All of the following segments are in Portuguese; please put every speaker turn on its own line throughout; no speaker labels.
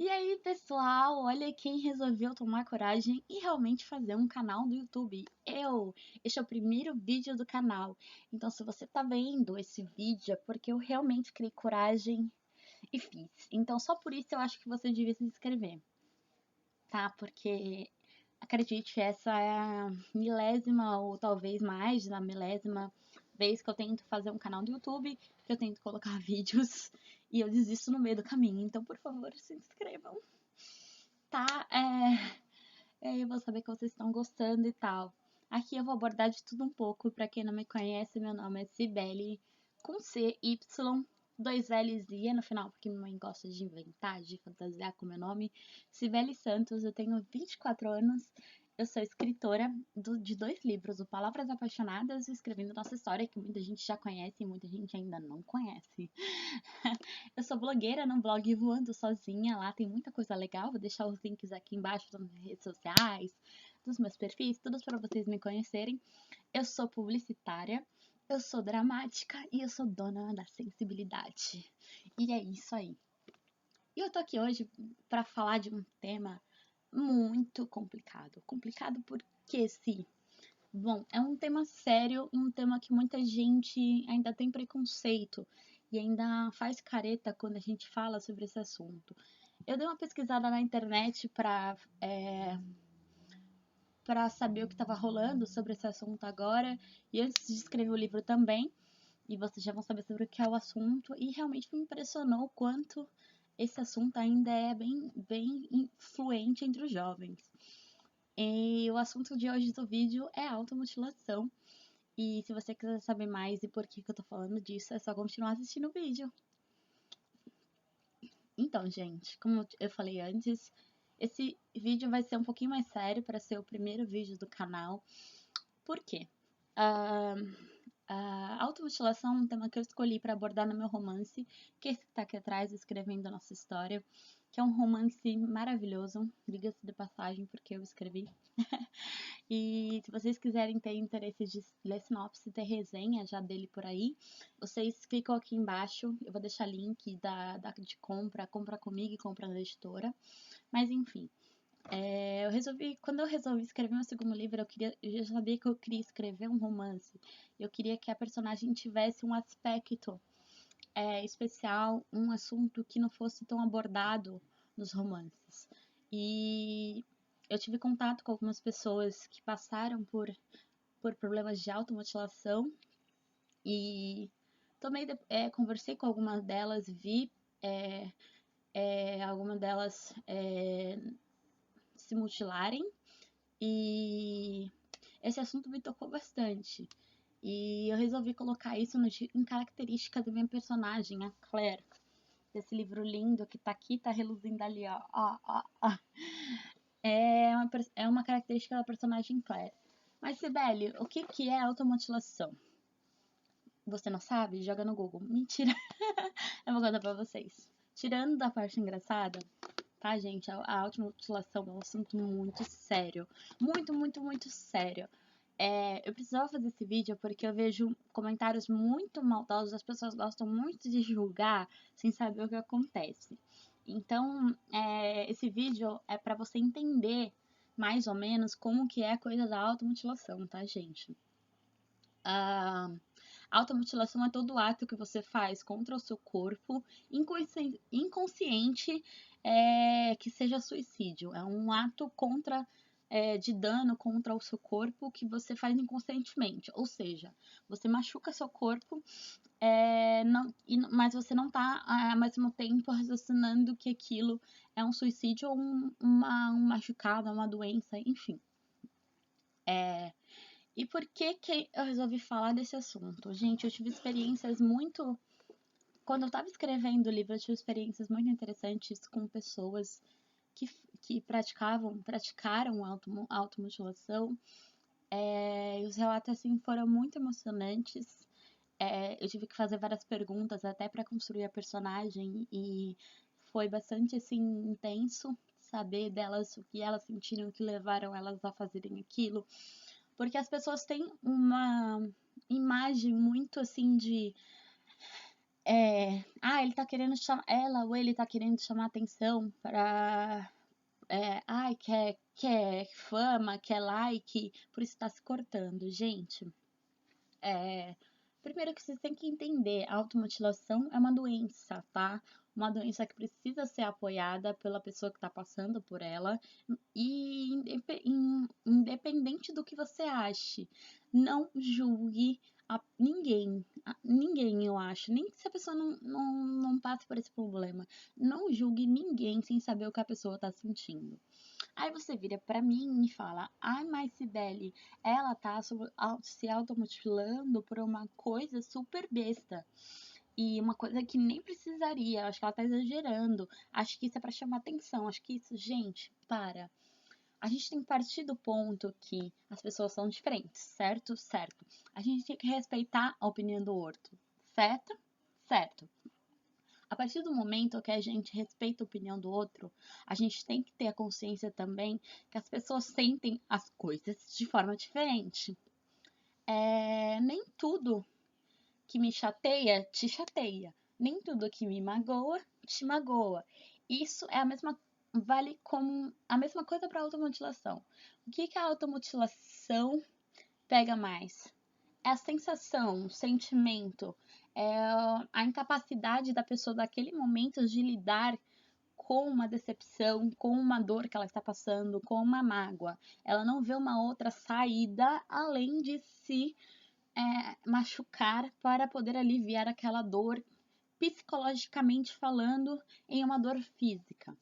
E aí, pessoal, olha quem resolveu tomar coragem e realmente fazer um canal do YouTube. Eu! Este é o primeiro vídeo do canal. Então, se você tá vendo esse vídeo, é porque eu realmente criei coragem e fiz. Então, só por isso eu acho que você devia se inscrever, tá? Porque, acredite, essa é a milésima ou talvez mais da milésima vez que eu tento fazer um canal do YouTube, que eu tento colocar vídeos e eu desisto no meio do caminho. Então, por favor, se inscrevam, tá? Eu vou saber que vocês estão gostando e tal. Aqui eu vou abordar de tudo um pouco. Pra quem não me conhece, meu nome é Cibele, com C, Y, dois L's e E no final, porque minha mãe gosta de inventar, de fantasiar com meu nome. Cibele Santos, eu tenho 24 anos. Eu sou escritora de dois livros, o Palavras Apaixonadas e Escrevendo Nossa História, que muita gente já conhece e muita gente ainda não conhece. Eu sou blogueira no blog Voando Sozinha, lá tem muita coisa legal, vou deixar os links aqui embaixo das minhas redes sociais, dos meus perfis, tudo para vocês me conhecerem. Eu sou publicitária, eu sou dramática e eu sou dona da sensibilidade. E é isso aí. E eu tô aqui hoje para falar de um tema muito complicado. Complicado porque sim. Bom, é um tema sério, um tema que muita gente ainda tem preconceito e ainda faz careta quando a gente fala sobre esse assunto. Eu dei uma pesquisada na internet para saber o que estava rolando sobre esse assunto agora e antes de escrever o livro também, e vocês já vão saber sobre o que é o assunto, e realmente me impressionou o quanto esse assunto ainda é bem influente entre os jovens. E o assunto de hoje do vídeo é automutilação. E se você quiser saber mais e por que eu tô falando disso, é só continuar assistindo o vídeo. Então, gente, como eu falei antes, esse vídeo vai ser um pouquinho mais sério para ser o primeiro vídeo do canal. Por quê? A automutilação é um tema que eu escolhi para abordar no meu romance, que é esse que tá aqui atrás, escrevendo a nossa história, que é um romance maravilhoso, diga-se de passagem, porque eu escrevi. E se vocês quiserem ter interesse de ler sinopse, ter resenha já dele por aí, vocês clicam aqui embaixo, eu vou deixar link de compra comigo e compra na editora. Mas enfim, quando eu resolvi escrever meu segundo livro, eu já sabia que eu queria escrever um romance. Eu queria que a personagem tivesse um aspecto especial, um assunto que não fosse tão abordado nos romances. E eu tive contato com algumas pessoas que passaram por problemas de automutilação e conversei com algumas delas, vi algumas delas se mutilarem e esse assunto me tocou bastante. E eu resolvi colocar isso em característica da minha personagem, a Claire, desse livro lindo que tá aqui, tá reluzindo ali, ó. É uma característica da personagem Claire. Mas, Sibeli, o que é automutilação? Você não sabe? Joga no Google. Mentira! Eu vou contar pra vocês. Tirando da parte engraçada, tá, gente? A automutilação é um assunto muito sério. Muito sério. Eu precisava fazer esse vídeo porque eu vejo comentários muito maldosos, as pessoas gostam muito de julgar sem saber o que acontece. Então, esse vídeo é para você entender mais ou menos como que é a coisa da automutilação, tá, gente? A automutilação é todo ato que você faz contra o seu corpo, inconsciente, que seja suicídio. É um ato de dano contra o seu corpo que você faz inconscientemente. Ou seja, você machuca seu corpo, mas você não está, ao mesmo tempo, raciocinando que aquilo é um suicídio ou um machucado, uma doença, enfim. E por que eu resolvi falar desse assunto? Gente, eu tive experiências muito. Quando eu estava escrevendo o livro, eu tive experiências muito interessantes com pessoas que praticaram automutilação. E os relatos, assim, foram muito emocionantes. Eu tive que fazer várias perguntas até para construir a personagem e foi bastante, assim, intenso saber delas, o que elas sentiram, o que levaram elas a fazerem aquilo. Porque as pessoas têm uma imagem muito assim Ele tá querendo chamar, ela ou ele tá querendo chamar atenção para, quer fama, quer like, por isso tá se cortando. Gente, primeiro que vocês têm que entender, a automutilação é uma doença, tá? Uma doença que precisa ser apoiada pela pessoa que está passando por ela. E independente do que você ache, não julgue ninguém. Ninguém, eu acho. Nem se a pessoa não passa por esse problema. Não julgue ninguém sem saber o que a pessoa está sentindo. Aí você vira pra mim e fala: ai, mas Cibele, ela tá se automutilando por uma coisa super besta. E uma coisa que nem precisaria. Acho que ela tá exagerando. Acho que isso é pra chamar atenção. Acho que isso, gente, para. A gente tem que partir do ponto que as pessoas são diferentes, certo? Certo. A gente tem que respeitar a opinião do outro, certo? Certo. A partir do momento que a gente respeita a opinião do outro, a gente tem que ter a consciência também que as pessoas sentem as coisas de forma diferente. Nem tudo que me chateia, te chateia. Nem tudo que me magoa, te magoa. Isso é vale como a mesma coisa para a automutilação. O que a automutilação pega mais? É a sensação, o sentimento, é a incapacidade da pessoa daquele momento de lidar com uma decepção, com uma dor que ela está passando, com uma mágoa. Ela não vê uma outra saída além de se machucar para poder aliviar aquela dor, psicologicamente falando, em uma dor física.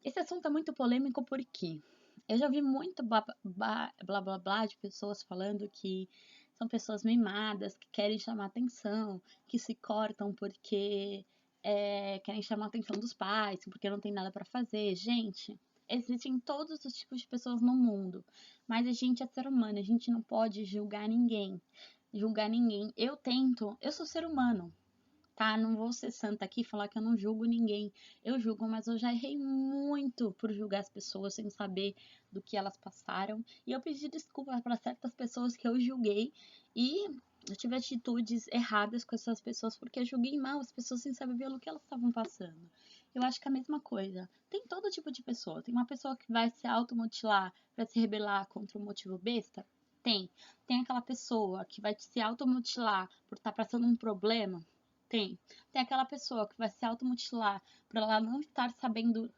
Esse assunto é muito polêmico porque eu já vi muito blá blá blá de pessoas falando que são pessoas mimadas, que querem chamar atenção, que se cortam porque querem chamar a atenção dos pais, porque não tem nada para fazer. Gente, existem todos os tipos de pessoas no mundo, mas a gente é ser humano, a gente não pode julgar ninguém. Julgar ninguém. Eu sou ser humano, tá? Não vou ser santa aqui e falar que eu não julgo ninguém. Eu julgo, mas eu já errei muito por julgar as pessoas sem saber do que elas passaram. E eu pedi desculpa para certas pessoas que eu julguei e eu tive atitudes erradas com essas pessoas porque eu julguei mal as pessoas sem saber pelo que elas estavam passando. Eu acho que é a mesma coisa. Tem todo tipo de pessoa. Tem uma pessoa que vai se automutilar para se rebelar contra um motivo besta? Tem. Tem aquela pessoa que vai se automutilar por estar passando um problema? Tem. Tem aquela pessoa que vai se automutilar por ela não estar sabendo,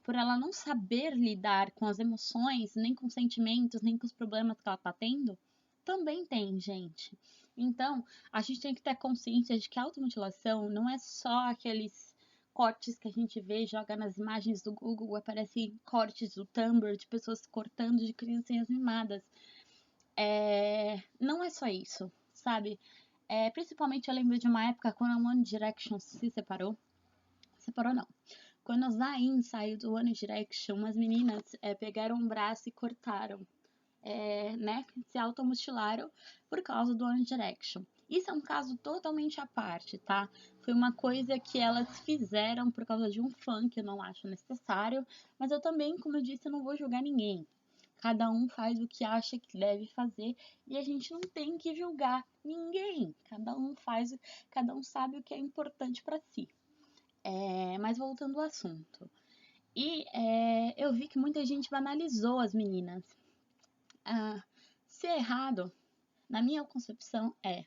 por ela não saber lidar com as emoções, nem com os sentimentos, nem com os problemas que ela tá tendo. Também tem, gente. Então, a gente tem que ter consciência de que a automutilação não é só aqueles cortes que a gente vê, joga nas imagens do Google, aparecem cortes do Tumblr de pessoas se cortando, de criancinhas mimadas. Não é só isso, sabe? Principalmente eu lembro de uma época quando a One Direction se separou. Separou não. Quando a Zayn saiu do One Direction, umas meninas pegaram um braço e cortaram, né? Se automutilaram por causa do One Direction. Isso é um caso totalmente à parte, tá? Foi uma coisa que elas fizeram por causa de um fã que eu não acho necessário, mas eu também, como eu disse, eu não vou julgar ninguém. Cada um faz o que acha que deve fazer e a gente não tem que julgar ninguém. Cada um sabe o que é importante para si. Mas voltando ao assunto. Eu vi que muita gente banalizou as meninas. Se é errado, na minha concepção, é.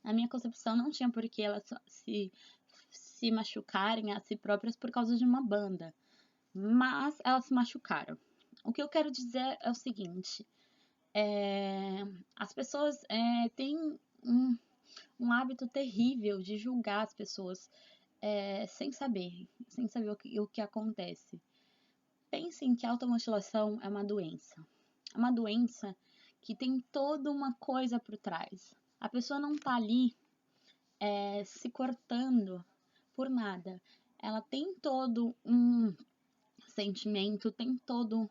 Na minha concepção, não tinha por que elas se machucarem a si próprias por causa de uma banda. Mas elas se machucaram. O que eu quero dizer é o seguinte: as pessoas têm um hábito terrível de julgar as pessoas sem saber o que acontece. Pensem que a automutilação é uma doença. É uma doença que tem toda uma coisa por trás. A pessoa não tá ali se cortando por nada. Ela tem todo um sentimento, tem todo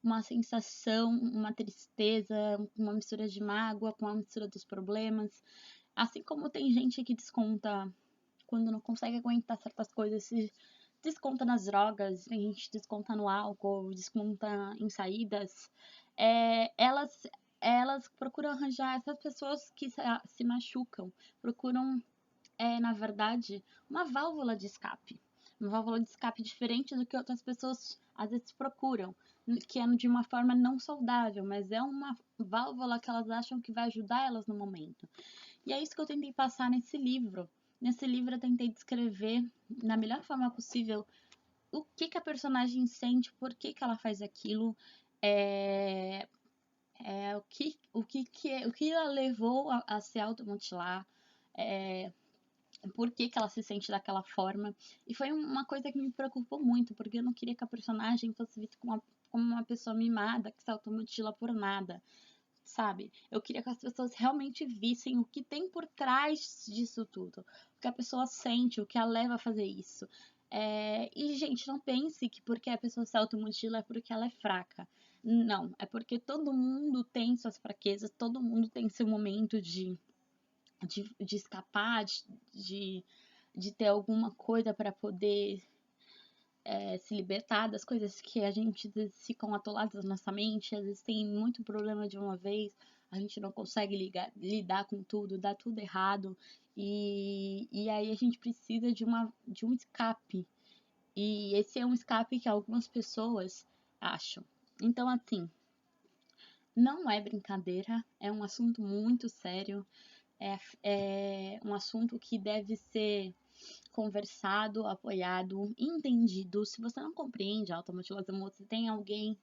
uma sensação, uma tristeza, uma mistura de mágoa com a mistura dos problemas. Assim como tem gente que desconta quando não consegue aguentar certas coisas, se desconta nas drogas, tem gente que desconta no álcool, desconta em saídas. elas procuram arranjar essas pessoas que se machucam, procuram, na verdade, uma válvula de escape. Uma válvula de escape diferente do que outras pessoas às vezes procuram, que é de uma forma não saudável, mas é uma válvula que elas acham que vai ajudar elas no momento. E é isso que eu tentei passar nesse livro. Nesse livro eu tentei descrever, da melhor forma possível, o que que a personagem sente, por que que ela faz aquilo, o que ela levou a se automutilar, por que que ela se sente daquela forma. E foi uma coisa que me preocupou muito, porque eu não queria que a personagem fosse vista como uma pessoa mimada que se automutila por nada, sabe? Eu queria que as pessoas realmente vissem o que tem por trás disso tudo, o que a pessoa sente, o que a leva a fazer isso. E, gente, não pense que porque a pessoa se automutila é porque ela é fraca. Não, é porque todo mundo tem suas fraquezas, todo mundo tem seu momento de escapar, de ter alguma coisa para poder se libertar das coisas que a gente ficam atoladas na nossa mente. Às vezes tem muito problema de uma vez, a gente não consegue lidar com tudo, dá tudo errado, e aí a gente precisa de um escape. E esse é um escape que algumas pessoas acham. Então, assim, não é brincadeira, é um assunto muito sério, é um assunto que deve ser conversado, apoiado, entendido. Se você não compreende a automutilação, você tem alguém,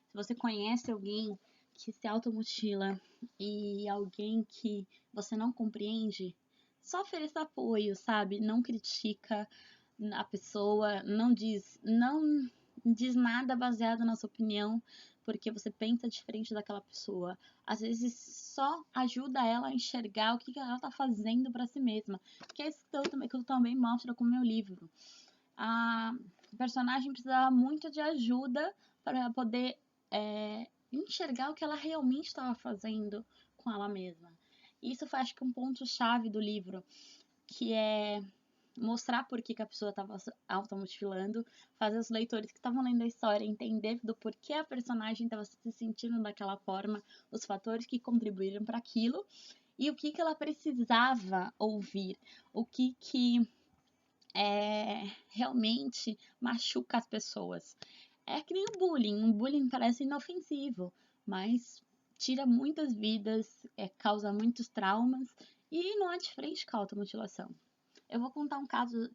se você conhece alguém que se automutila e alguém que você não compreende, só ofereça apoio, sabe? Não critica a pessoa, não diz nada baseado na sua opinião, porque você pensa diferente daquela pessoa. Às vezes só ajuda ela a enxergar o que ela está fazendo para si mesma, que é isso que eu também mostro com o meu livro. A personagem precisava muito de ajuda para poder enxergar o que ela realmente estava fazendo com ela mesma. Isso foi, acho que, um ponto-chave do livro, que é mostrar por que a pessoa estava automutilando, fazer os leitores que estavam lendo a história entender do porquê a personagem estava se sentindo daquela forma, os fatores que contribuíram para aquilo e o que ela precisava ouvir, o que realmente machuca as pessoas. É que nem o bullying. O bullying parece inofensivo, mas tira muitas vidas, causa muitos traumas e não é diferente com a automutilação. Eu vou contar um caso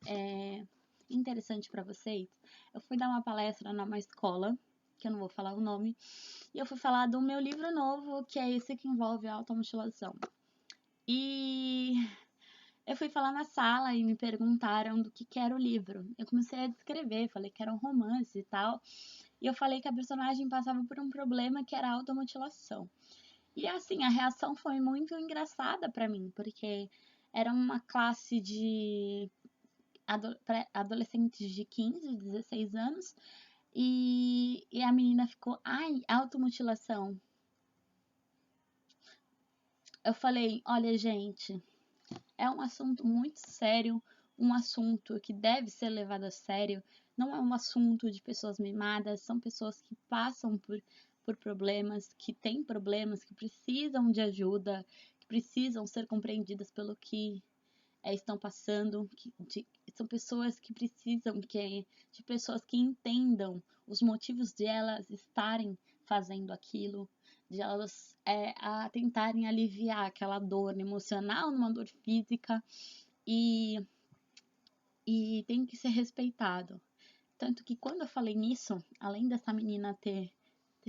interessante para vocês. Eu fui dar uma palestra numa escola, que eu não vou falar o nome, e eu fui falar do meu livro novo, que é esse que envolve a automutilação. E eu fui falar na sala e me perguntaram do que era o livro. Eu comecei a descrever, falei que era um romance e tal. E eu falei que a personagem passava por um problema que era a automutilação. E assim, a reação foi muito engraçada para mim, porque era uma classe de adolescentes de 15, 16 anos, e a menina ficou, ai, automutilação. Eu falei, olha, gente, é um assunto muito sério, um assunto que deve ser levado a sério, não é um assunto de pessoas mimadas, são pessoas que passam por problemas, que têm problemas, que precisam de ajuda, que precisam ser compreendidas pelo que estão passando, são pessoas que precisam de pessoas que entendam os motivos de elas estarem fazendo aquilo, de elas a tentarem aliviar aquela dor emocional numa dor física e, e tem que ser respeitado. Tanto que quando eu falei nisso, além dessa menina ter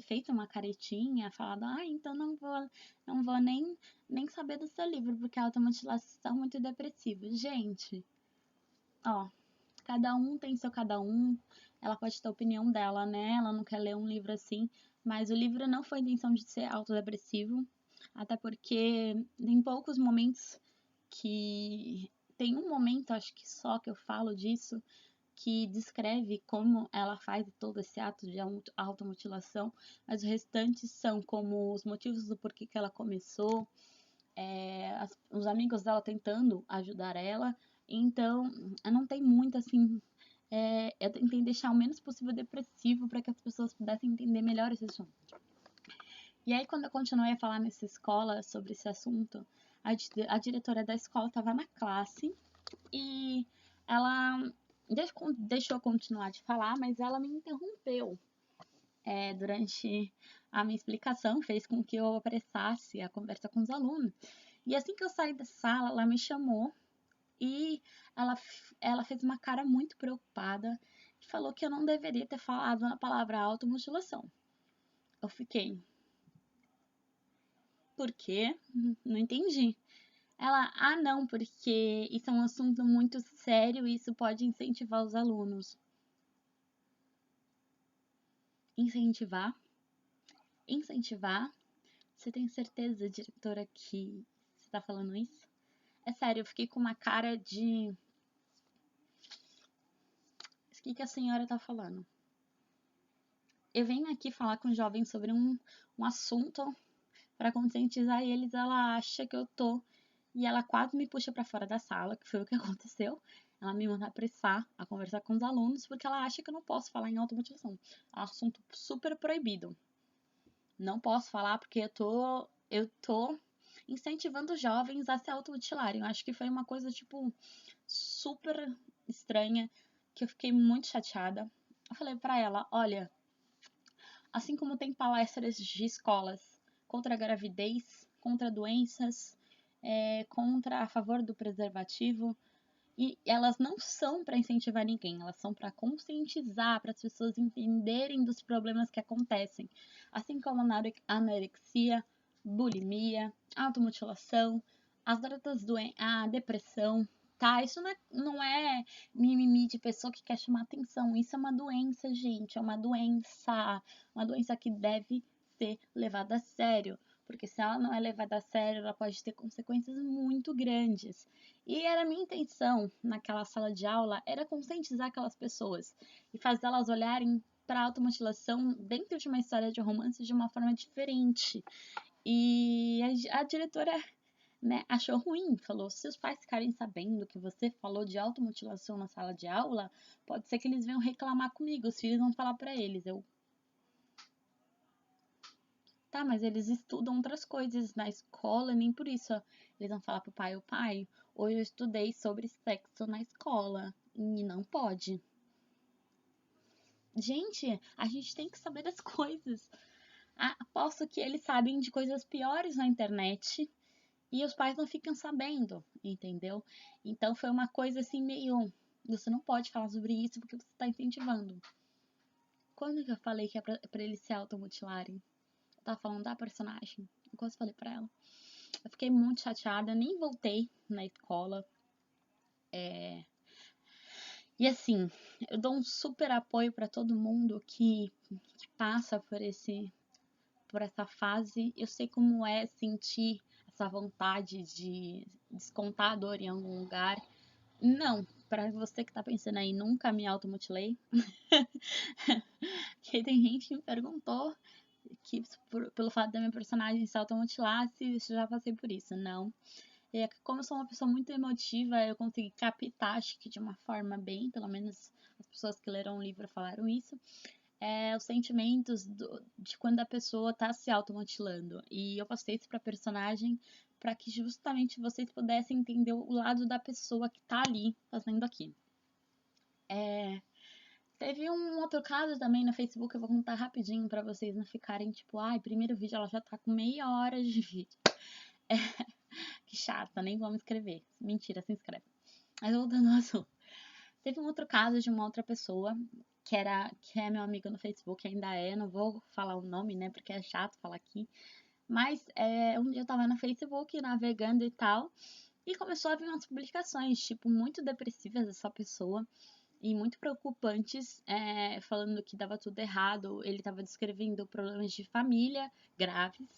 feito uma caretinha, falado, então não vou nem saber do seu livro, porque a automutilação é muito depressiva. Gente, ó, cada um tem seu cada um, ela pode ter a opinião dela, né? Ela não quer ler um livro assim, mas o livro não foi a intenção de ser autodepressivo, até porque tem poucos momentos que... Tem um momento, acho que só que eu falo disso, que descreve como ela faz todo esse ato de automutilação, mas os restantes são como os motivos do porquê que ela começou, os amigos dela tentando ajudar ela, então não tem muito assim. Eu tentei deixar o menos possível depressivo para que as pessoas pudessem entender melhor esse assunto. E aí, quando eu continuei a falar nessa escola sobre esse assunto, a diretora da escola estava na classe e ela deixou eu continuar de falar, mas ela me interrompeu durante a minha explicação, fez com que eu apressasse a conversa com os alunos. E assim que eu saí da sala, ela me chamou e ela, ela fez uma cara muito preocupada e falou que eu não deveria ter falado na palavra automutilação. Eu fiquei, por quê? Não entendi. Ela, não, porque isso é um assunto muito sério e isso pode incentivar os alunos. Incentivar? Incentivar? Você tem certeza, diretora, que você tá falando isso? É sério, eu fiquei com uma cara de. O que a senhora tá falando? Eu venho aqui falar com jovens sobre um assunto para conscientizar eles. Ela acha que eu tô. E ela quase me puxa para fora da sala, que foi o que aconteceu. Ela me manda apressar a conversar com os alunos, porque ela acha que eu não posso falar em automutilação. É um assunto super proibido. Não posso falar porque eu tô incentivando jovens a se automutilarem. Eu acho que foi uma coisa, tipo, super estranha, que eu fiquei muito chateada. Eu falei pra ela, olha, assim como tem palestras de escolas contra a gravidez, contra doenças, contra a favor do preservativo, e elas não são para incentivar ninguém, elas são para conscientizar, para as pessoas entenderem dos problemas que acontecem, assim como a anorexia, bulimia, automutilação, as outras a depressão, tá? Isso não é mimimi de pessoa que quer chamar atenção, isso é uma doença, gente, é uma doença que deve ser levada a sério, porque se ela não é levada a sério, ela pode ter consequências muito grandes. E era a minha intenção naquela sala de aula era conscientizar aquelas pessoas e fazer elas olharem para a automutilação dentro de uma história de romance de uma forma diferente. E a diretora, né, achou ruim, falou: se os pais ficarem sabendo que você falou de automutilação na sala de aula, pode ser que eles venham reclamar comigo, os filhos vão falar para eles. Eu, tá, mas eles estudam outras coisas na escola, nem por isso eles vão falar pro pai, o pai, hoje eu estudei sobre sexo na escola e não pode. Gente, a gente tem que saber das coisas. Aposto que eles sabem de coisas piores na internet e os pais não ficam sabendo, entendeu? Então foi uma coisa assim meio, você não pode falar sobre isso porque você está incentivando. Quando que eu falei que é pra eles se automutilarem? Eu tava falando da personagem. Eu quase falei pra ela. Eu fiquei muito chateada, nem voltei na escola. E assim, eu dou um super apoio para todo mundo que passa por essa fase. Eu sei como é sentir essa vontade de descontar a dor em algum lugar. Não, para você que tá pensando aí, nunca me automutilei. Porque tem gente que me perguntou que pelo fato da minha personagem se automutilar, se eu já passei por isso. Não. Como eu sou uma pessoa muito emotiva, eu consegui captar, acho que de uma forma bem, pelo menos as pessoas que leram o livro falaram isso, os sentimentos de quando a pessoa está se automutilando. E eu passei isso para a personagem para que justamente vocês pudessem entender o lado da pessoa que está ali fazendo aquilo. Teve um outro caso também no Facebook, eu vou contar rapidinho para vocês não ficarem tipo, primeiro vídeo ela já tá com meia hora de vídeo. Que chata, nem vamos escrever. Mentira, se inscreve. Mas voltando ao assunto. Teve um outro caso de uma outra pessoa que é meu amigo no Facebook, ainda não vou falar o nome, né, porque é chato falar aqui. Mas um dia eu tava no Facebook navegando e tal, e começou a vir umas publicações, tipo, muito depressivas dessa pessoa e muito preocupantes, falando que dava tudo errado. Ele tava descrevendo problemas de família graves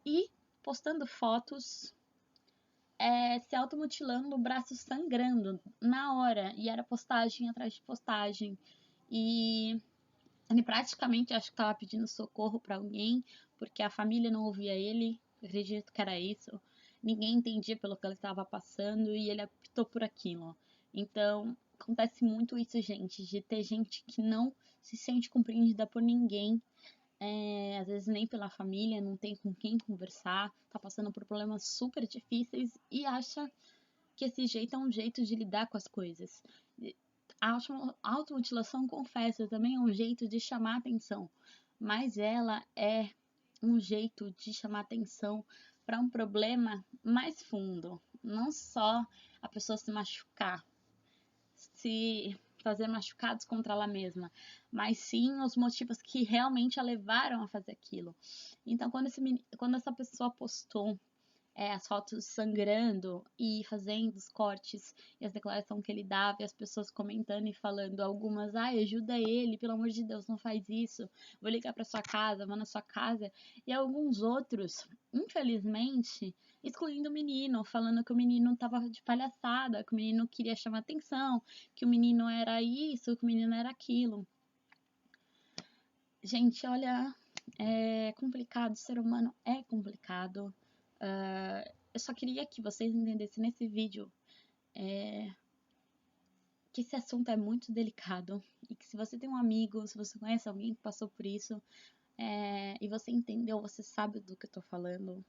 e postando fotos se automutilando, o braço sangrando na hora. E era postagem atrás de postagem. E ele praticamente acho que estava pedindo socorro para alguém, porque a família não ouvia ele. Eu acredito que era isso. Ninguém entendia pelo que ele estava passando e ele optou por aquilo. Então, acontece muito isso, gente, de ter gente que não se sente compreendida por ninguém. às vezes nem pela família, não tem com quem conversar, tá passando por problemas super difíceis e acha que esse jeito é um jeito de lidar com as coisas. A automutilação, confesso, também é um jeito de chamar atenção, mas ela é um jeito de chamar atenção para um problema mais fundo, não só a pessoa se machucar, se fazer machucados contra ela mesma, mas sim os motivos que realmente a levaram a fazer aquilo. Então, quando essa pessoa postou as fotos sangrando e fazendo os cortes e as declarações que ele dava e as pessoas comentando e falando, algumas, ai, ajuda ele, pelo amor de Deus, não faz isso, vou ligar para sua casa, vou na sua casa, e alguns outros, infelizmente, excluindo o menino, falando que o menino tava de palhaçada, que o menino queria chamar atenção, que o menino era isso, que o menino era aquilo. Gente, olha, é complicado, o ser humano é complicado. Eu só queria que vocês entendessem nesse vídeo que esse assunto é muito delicado e que se você tem um amigo, se você conhece alguém que passou por isso e você entendeu, você sabe do que eu tô falando,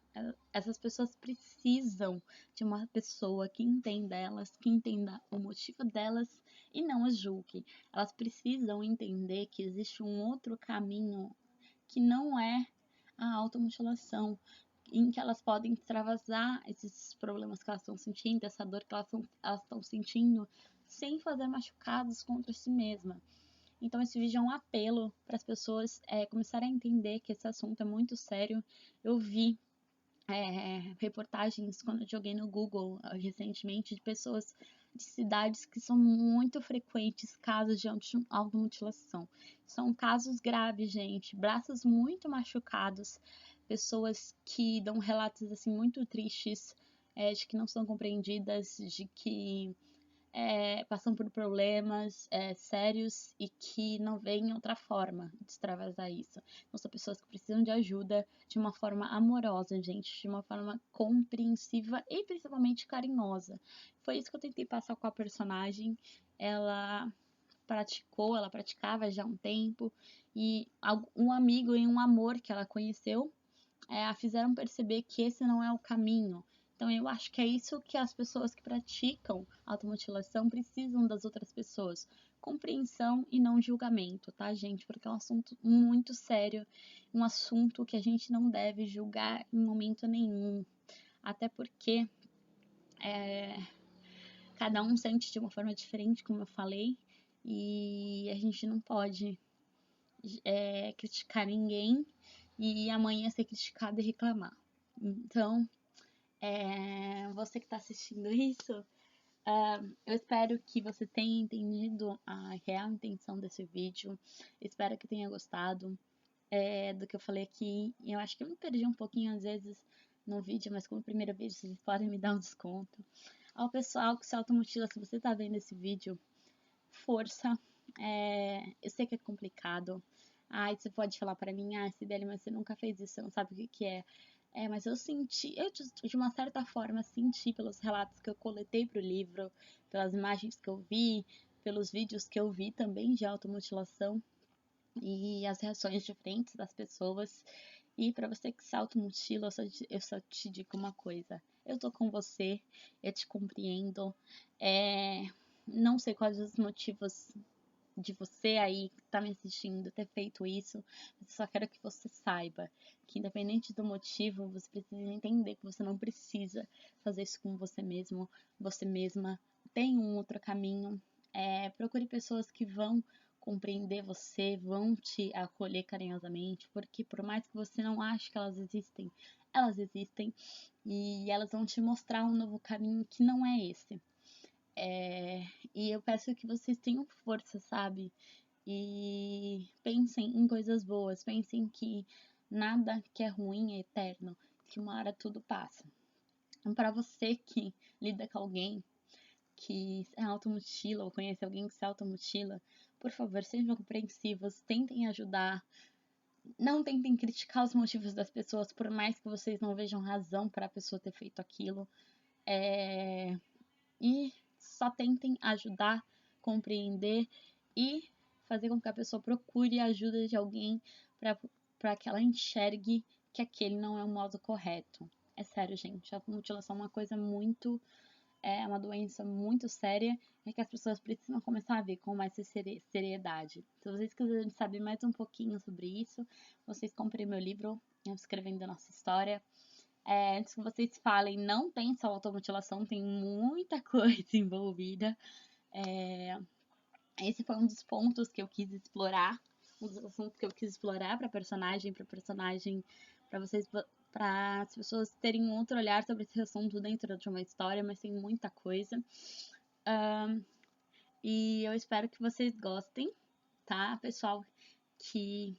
essas pessoas precisam de uma pessoa que entenda elas, que entenda o motivo delas e não as julgue. Elas precisam entender que existe um outro caminho que não é a automutilação, em que elas podem extravasar esses problemas que elas estão sentindo, essa dor que elas estão sentindo, sem fazer machucados contra si mesma. Então, esse vídeo é um apelo para as pessoas começarem a entender que esse assunto é muito sério. Eu vi reportagens quando eu joguei no Google recentemente de pessoas de cidades que são muito frequentes casos de automutilação. São casos graves, gente, braços muito machucados, pessoas que dão relatos assim muito tristes, de que não são compreendidas, de que passam por problemas sérios e que não veem outra forma de extravasar isso. Então, são pessoas que precisam de ajuda de uma forma amorosa, gente, de uma forma compreensiva e principalmente carinhosa. Foi isso que eu tentei passar com a personagem. Ela praticava já há um tempo, e um amigo e um amor que ela conheceu a fizeram perceber que esse não é o caminho. Então, eu acho que é isso que as pessoas que praticam automutilação precisam das outras pessoas. Compreensão e não julgamento, tá, gente? Porque é um assunto muito sério, um assunto que a gente não deve julgar em momento nenhum. Até porque cada um sente de uma forma diferente, como eu falei, e a gente não pode criticar ninguém e amanhã ser criticado e reclamar. Então, você que está assistindo isso, eu espero que você tenha entendido a real intenção desse vídeo. Espero que tenha gostado do que eu falei aqui. Eu acho que eu me perdi um pouquinho às vezes no vídeo, mas como primeira vez vocês podem me dar um desconto. Ao pessoal que se automutila, se você está vendo esse vídeo, força. Eu sei que é complicado. Você pode falar para mim, Cibele, mas você nunca fez isso, você não sabe o que que é. Mas eu senti, eu de uma certa forma senti pelos relatos que eu coletei pro livro, pelas imagens que eu vi, pelos vídeos que eu vi também de automutilação e as reações diferentes das pessoas. E para você que se automutila, eu só te digo uma coisa: eu tô com você, eu te compreendo. Não sei quais os motivos de você aí que tá me assistindo ter feito isso, mas eu só quero que você saiba que independente do motivo, você precisa entender que você não precisa fazer isso com você mesmo, você mesma. Tem um outro caminho. Procure pessoas que vão compreender você, vão te acolher carinhosamente, porque por mais que você não ache que elas existem e elas vão te mostrar um novo caminho que não é esse. E eu peço que vocês tenham força, sabe? E pensem em coisas boas, pensem que nada que é ruim é eterno, que uma hora tudo passa. Então, para você que lida com alguém que se automutila ou conhece alguém que se automutila, por favor, sejam compreensivos, tentem ajudar, não tentem criticar os motivos das pessoas, por mais que vocês não vejam razão para a pessoa ter feito aquilo. E só tentem ajudar, compreender e fazer com que a pessoa procure a ajuda de alguém para que ela enxergue que aquele não é o modo correto. É sério, gente, a automutilação é uma coisa muito, é uma doença muito séria e que as pessoas precisam começar a ver com mais seriedade. Se vocês quiserem saber mais um pouquinho sobre isso, vocês comprem meu livro, Escrevendo a Nossa História. Antes que vocês falem, não tem só automutilação, tem muita coisa envolvida. Esse foi um dos pontos que eu quis explorar, um dos assuntos que eu quis explorar para personagem, para vocês, para as pessoas terem um outro olhar sobre esse assunto dentro de uma história, mas tem muita coisa. E eu espero que vocês gostem, tá? Pessoal que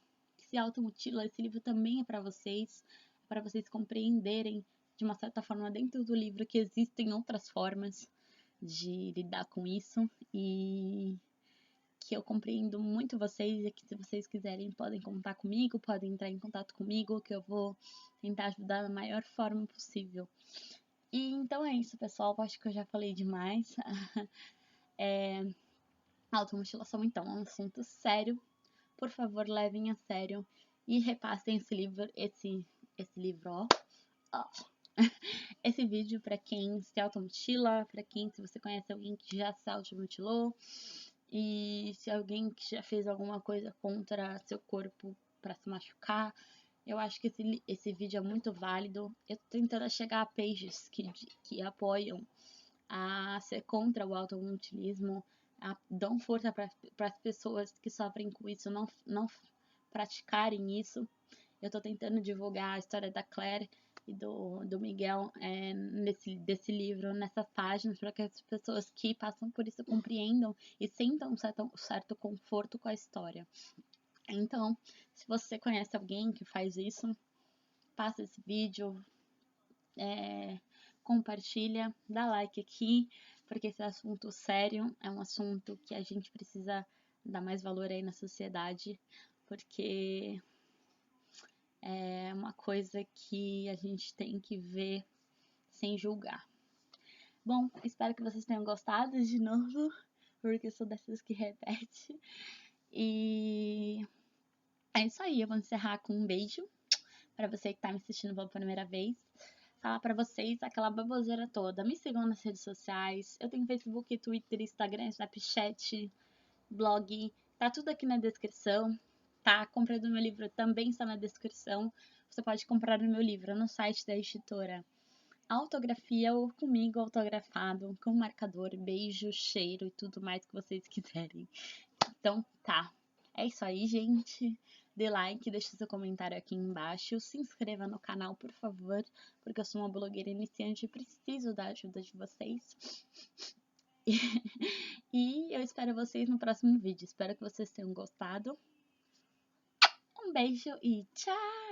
se automutila, esse livro também é para vocês compreenderem de uma certa forma dentro do livro que existem outras formas de lidar com isso e que eu compreendo muito vocês e que se vocês quiserem podem contar comigo, podem entrar em contato comigo que eu vou tentar ajudar da maior forma possível. E então é isso, pessoal, acho que eu já falei demais. Automutilação então é um assunto sério, por favor levem a sério e repassem esse livro, ó. Esse vídeo para quem se automutila, para quem, se você conhece alguém que já se automutilou e se alguém que já fez alguma coisa contra seu corpo para se machucar, eu acho que esse vídeo é muito válido. Eu tô tentando chegar a pages que apoiam a ser contra o automutilismo, dão força para as pessoas que sofrem com isso não praticarem isso. Eu tô tentando divulgar a história da Claire e do Miguel desse livro, nessas páginas, para que as pessoas que passam por isso compreendam e sintam um certo conforto com a história. Então, se você conhece alguém que faz isso, passa esse vídeo, compartilha, dá like aqui, porque esse assunto sério é um assunto que a gente precisa dar mais valor aí na sociedade, porque é uma coisa que a gente tem que ver sem julgar. Bom, espero que vocês tenham gostado de novo, porque eu sou dessas que repete. E é isso aí, eu vou encerrar com um beijo para você que tá me assistindo pela primeira vez. Falar para vocês aquela baboseira toda. Me sigam nas redes sociais. Eu tenho Facebook, Twitter, Instagram, Snapchat, blog. Tá tudo aqui na descrição. Tá? A compra do meu livro também está na descrição. Você pode comprar o meu livro no site da editora Autografia ou comigo autografado, com marcador, beijo, cheiro e tudo mais que vocês quiserem. Então tá. É isso aí, gente. Dê like, deixe seu comentário aqui embaixo. Se inscreva no canal, por favor, porque eu sou uma blogueira iniciante e preciso da ajuda de vocês. E eu espero vocês no próximo vídeo. Espero que vocês tenham gostado. Um beijo e tchau!